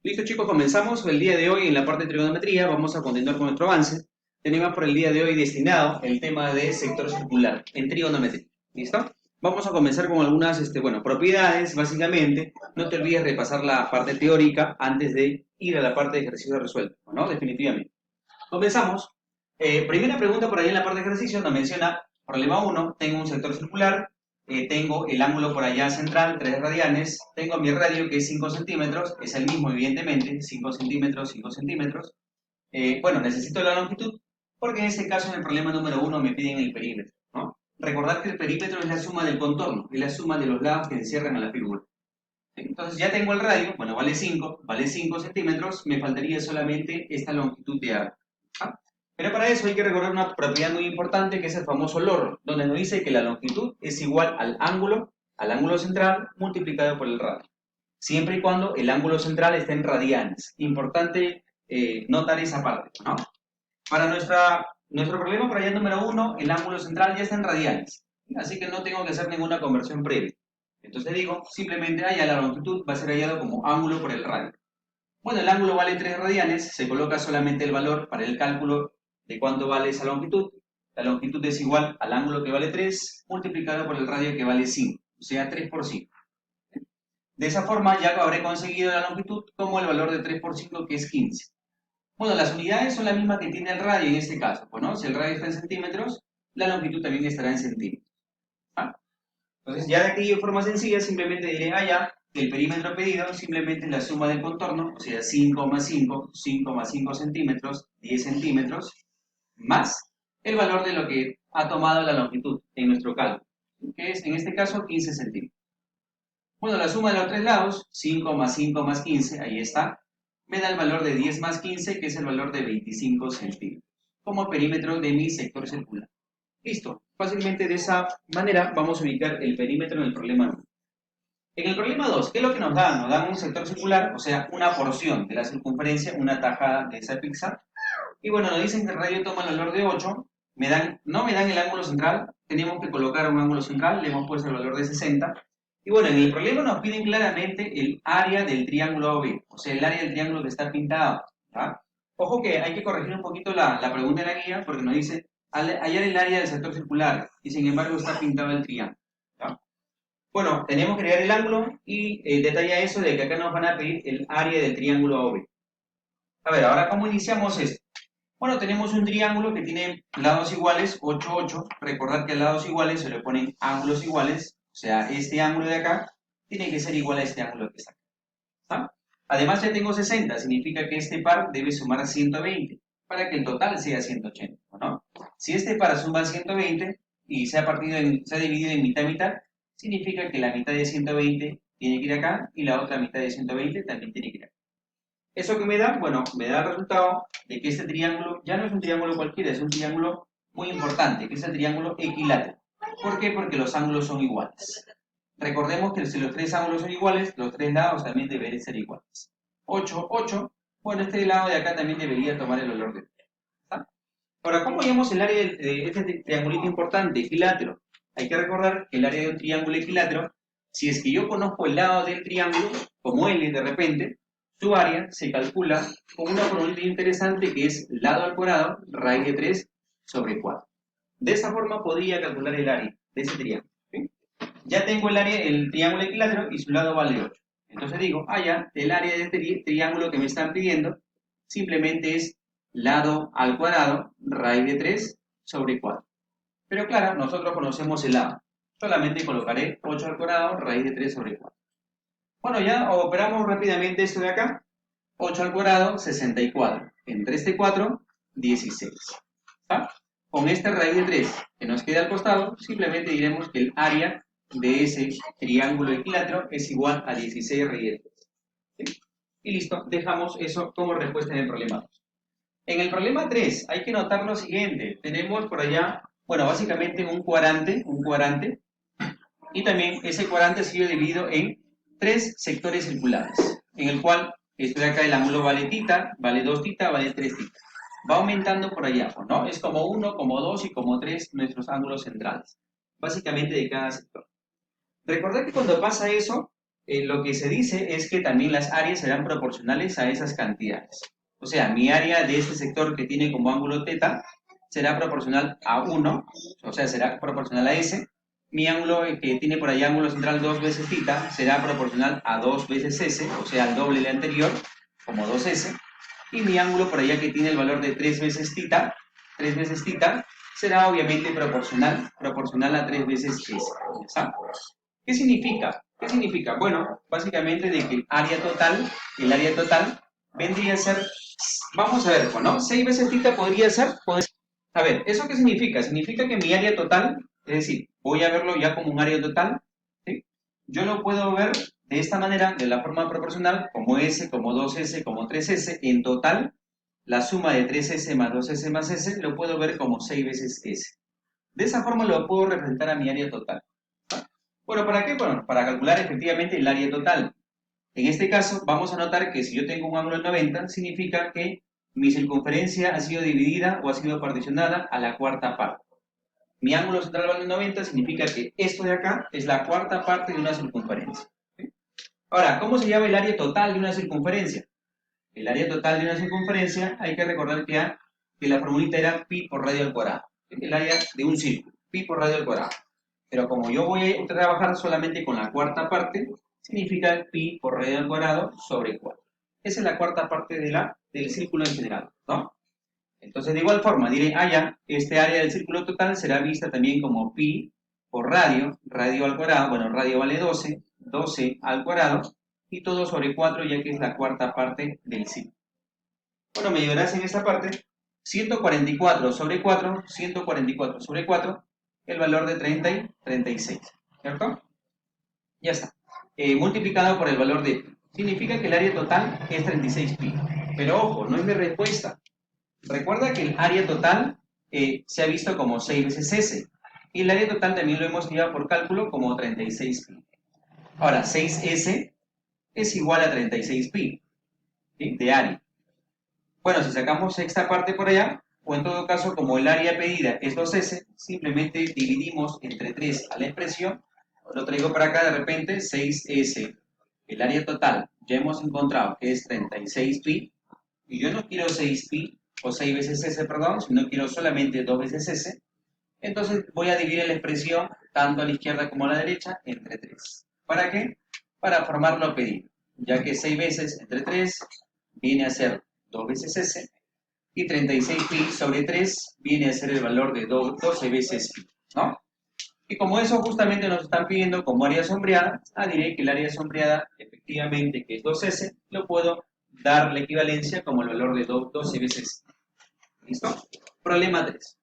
Listo chicos, comenzamos el día de hoy en la parte de trigonometría. Vamos a continuar con nuestro avance. Tenemos por el día de hoy destinado el tema de sector circular en trigonometría. ¿Listo? Vamos a comenzar con algunas propiedades, básicamente. No te olvides de repasar la parte teórica antes de ir a la parte de ejercicio resuelto, ¿no? Definitivamente. Comenzamos. Primera pregunta por ahí en la parte de ejercicio nos menciona, problema uno. Tengo un sector circular, tengo el ángulo por allá central, 3 radianes, tengo mi radio que es 5 centímetros, es el mismo evidentemente, 5 centímetros, 5 centímetros. Necesito la longitud, porque en este caso en el problema número uno me piden el perímetro, ¿no? Recordar que el perímetro es la suma del contorno, es la suma de los lados que encierran a la figura. Entonces ya tengo el radio, bueno, vale 5 centímetros, me faltaría solamente esta longitud de arco. ¿Ah? Pero para eso hay que recordar una propiedad muy importante que es el famoso LOR, donde nos dice que la longitud es igual al ángulo central multiplicado por el radio. Siempre y cuando el ángulo central esté en radianes. Importante notar esa parte, ¿no? Para nuestro problema por allá número uno, el ángulo central ya está en radianes. Así que no tengo que hacer ninguna conversión previa. Entonces digo, simplemente allá la longitud va a ser hallado como ángulo por el radio. Bueno, el ángulo vale 3 radianes, se coloca solamente el valor para el cálculo de cuánto vale esa longitud. La longitud es igual al ángulo que vale 3 multiplicado por el radio que vale 5, o sea 3 por 5. De esa forma ya habré conseguido la longitud como el valor de 3 por 5 que es 15. Bueno, las unidades son las mismas que tiene el radio en este caso, pues, ¿no? Si el radio está en centímetros, la longitud también estará en centímetros. ¿Ah? Entonces, ya de aquí de forma sencilla, simplemente diré allá que el perímetro pedido simplemente es la suma del contorno, o sea, 5 más 5, 5 más 5 centímetros, 10 centímetros, más el valor de lo que ha tomado la longitud en nuestro cálculo, que es en este caso 15 centímetros. Bueno, la suma de los tres lados, 5 más 5 más 15, ahí está, me da el valor de 10 más 15, que es el valor de 25 centímetros, como perímetro de mi sector circular. Listo. Fácilmente de esa manera vamos a ubicar el perímetro en el problema 1. En el problema 2, ¿qué es lo que nos da? Nos dan un sector circular, o sea, una porción de la circunferencia, una tajada de esa pizza. Y bueno, nos dicen que el radio toma el valor de 8. No me dan el ángulo central, tenemos que colocar un ángulo central, le hemos puesto el valor de 60. Y bueno, en el problema nos piden claramente el área del triángulo AB, o sea, el área del triángulo que está pintado. ¿Ah? Ojo que hay que corregir un poquito la pregunta de la guía, porque nos dice hallar el área del sector circular, y sin embargo está pintado el triángulo. ¿Ah? Bueno, tenemos que crear el ángulo y detalla eso de que acá nos van a pedir el área del triángulo AB. A ver, ahora, ¿cómo iniciamos esto? Bueno, tenemos un triángulo que tiene lados iguales, 8, 8. Recordad que a lados iguales se le ponen ángulos iguales, o sea, este ángulo de acá tiene que ser igual a este ángulo que está acá. ¿Está? Además ya tengo 60, significa que este par debe sumar 120 para que el total sea 180, ¿no? Si este par suma 120 y se ha dividido en mitad mitad, significa que la mitad de 120 tiene que ir acá y la otra mitad de 120 también tiene que ir acá. ¿Eso que me da? Bueno, me da el resultado de que este triángulo ya no es un triángulo cualquiera, es un triángulo muy importante, que es el triángulo equilátero. ¿Por qué? Porque los ángulos son iguales. Recordemos que si los tres ángulos son iguales, los tres lados también deberían ser iguales. 8, 8. Bueno, este lado de acá también debería tomar el valor de 8. ¿Está? Ahora, ¿cómo hallamos el área de este triangulito importante, equilátero? Hay que recordar que el área de un triángulo equilátero, si es que yo conozco el lado del triángulo, como L de repente, su área se calcula con una fórmula interesante que es lado al cuadrado, raíz de 3 sobre 4. De esa forma podría calcular el área de ese triángulo. ¿Sí? Ya tengo el área, el triángulo equilátero y su lado vale 8. Entonces digo, el área de este triángulo que me están pidiendo simplemente es lado al cuadrado, raíz de 3 sobre 4. Pero claro, nosotros conocemos el lado. Solamente colocaré 8 al cuadrado, raíz de 3 sobre 4. Bueno, ya operamos rápidamente esto de acá. 8 al cuadrado, 64. Entre este 4, 16. ¿Ah? Con esta raíz de 3 que nos queda al costado, simplemente diremos que el área de ese triángulo equilátero es igual a 16 raíz de 3. ¿Sí? Y listo, dejamos eso como respuesta en el problema 2. En el problema 3 hay que notar lo siguiente. Tenemos por allá, bueno, básicamente un cuadrante, y también ese cuadrante ha sido dividido en tres sectores circulares, en el cual esto de acá el ángulo vale tita, vale 2 tita, vale 3 tita. Va aumentando por allá, ¿no? Es como 1, como 2 y como 3 nuestros ángulos centrales, básicamente de cada sector. Recordad que cuando pasa eso, Lo que se dice es que también las áreas serán proporcionales a esas cantidades. O sea, mi área de este sector que tiene como ángulo θ será proporcional a 1, o sea, será proporcional a S. Mi ángulo que tiene por ahí ángulo central 2 veces θ será proporcional a 2 veces S, o sea, al doble del anterior, como 2S. Y mi ángulo por allá que tiene el valor de 3 veces θ, será obviamente proporcional a 3 veces S. ¿Está? ¿Qué significa? ¿Qué significa? Bueno, básicamente de que el área total vendría a ser, vamos a ver, ¿no? 6 veces θ podría ser, a ver, ¿eso qué significa? Significa que mi área total, es decir, voy a verlo ya como un área total, ¿sí? Yo lo puedo ver de esta manera, de la forma proporcional, como S, como 2S, como 3S, en total, la suma de 3S más 2S más S, lo puedo ver como 6 veces S. De esa forma lo puedo representar a mi área total. Bueno, ¿para qué? Bueno, para calcular efectivamente el área total. En este caso, vamos a notar que si yo tengo un ángulo de 90, significa que mi circunferencia ha sido dividida o ha sido particionada a la cuarta parte. Mi ángulo central vale 90, significa que esto de acá es la cuarta parte de una circunferencia. ¿Sí? Ahora, ¿cómo se llama el área total de una circunferencia? El área total de una circunferencia, hay que recordar que la formulita era pi por radio al cuadrado. ¿Sí? El área de un círculo, pi por radio al cuadrado. Pero como yo voy a trabajar solamente con la cuarta parte, significa pi por radio al cuadrado sobre 4. Esa es la cuarta parte del círculo en general, ¿no? Entonces, de igual forma, diré, ya, este área del círculo total será vista también como pi por radio, radio al cuadrado, bueno, radio vale 12, 12 al cuadrado, y todo sobre 4, ya que es la cuarta parte del círculo. Bueno, me llevarás en esta parte 144 sobre 4, 144 sobre 4, el valor de 30 y 36, ¿cierto? Ya está. Multiplicado por el valor de pi. Significa que el área total es 36 pi. Pero ojo, no es mi respuesta. Recuerda que el área total se ha visto como 6 veces S. Y el área total también lo hemos llevado por cálculo como 36 pi. Ahora, 6S es igual a 36 pi, ¿sí? De área. Bueno, si sacamos esta parte por allá, o en todo caso, como el área pedida es 2S, simplemente dividimos entre 3 a la expresión. Lo traigo para acá de repente, 6S. El área total ya hemos encontrado que es 36 pi, y yo no quiero 6 pi, o 6 veces S, perdón, sino quiero solamente 2 veces S. Entonces voy a dividir la expresión, tanto a la izquierda como a la derecha, entre 3. ¿Para qué? Para formar lo pedido, ya que 6 veces entre 3 viene a ser 2 veces S, y 36 pi sobre 3 viene a ser el valor de 12 veces pi, ¿no? Y como eso justamente nos están pidiendo como área sombreada, diré que el área sombreada, efectivamente, que es 2S, lo puedo dar la equivalencia como el valor de 12 veces. ¿Listo? Problema 3.